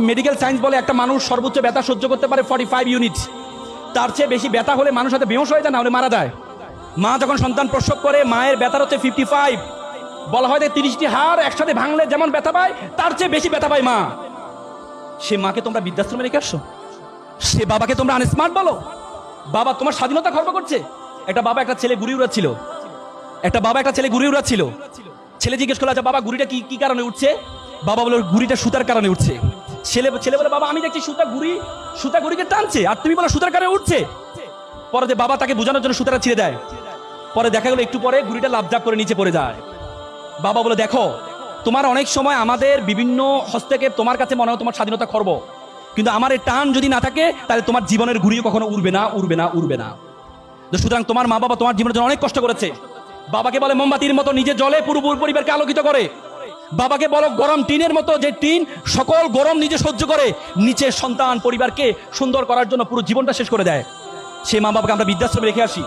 Medical science বলে একটা মানুষ সর্বোচ্চ ব্যথা সহ্য করতে পারে 45 ইউনিট। তার চেয়ে বেশি ব্যথা হলে মানুষ হয়তো বেহুশ হয়ে যায়, না হলে মারা যায়। মা যখন সন্তান প্রসব করে মায়ের ব্যথার হচ্ছে 55। বলা হয় যে 30টি হাড় একসাথে ভাঙলে যেমন ব্যথা পায় তার চেয়ে বেশি ব্যথা পায় মা। সে মাকে তোমরা বৃদ্ধাশ্রমে রেখে আসছো, সে বাবাকে তোমরা আনস্মার্ট বলো। বাবা তোমার স্বাধীনতা খর্ব করছে। একটা বাবা একটা ছেলে ঘুড়ি উড়াচ্ছিল, ছেলে জিজ্ঞেস করলো আচ্ছা বাবা ঘুড়িটা কি কারণে উঠছে? বাবা বলে ঘুড়িটা সুতার কারণে উঠছে। ছেলে বলে বাবা আমি দেখছি সুতা ঘুড়িকে টানছে, আর তুমি বলো সুতার কারণে উঠছে। পরে যে বাবা তাকে বোঝানোর জন্য সুতাটা ছিঁড়ে দেয়। পরে দেখা গেল একটু পরে ঘুড়িটা লাফঝাপ করে নিচে পড়ে যায়। বাবা বলে দেখো তোমার অনেক সময় আমাদের বিভিন্ন হস্তক্ষেপ তোমার কাছে মনে হয় তোমার স্বাধীনতা খর্ব, কিন্তু আমার এই টান যদি না থাকে তাহলে তোমার জীবনের ঘুড়িও কখনো উড়বে না। সুতরাং তোমার মা বাবা তোমার জীবনের জন্য অনেক কষ্ট করেছে। বাবাকে বলে মোমবাতির মতো নিজে জ্বলে পুরো পরিবারকে আলোকিত করে। বাবাকে বলো গরম টিনের মতো, যে টিন সকল গরম নিজে সহ্য করে, নিচে সন্তান পরিবারকে সুন্দর করার জন্য পুরো জীবনটা শেষ করে দেয়। সে মা বাবাকে আমরা বৃদ্ধাশ্রমে রেখে আসি।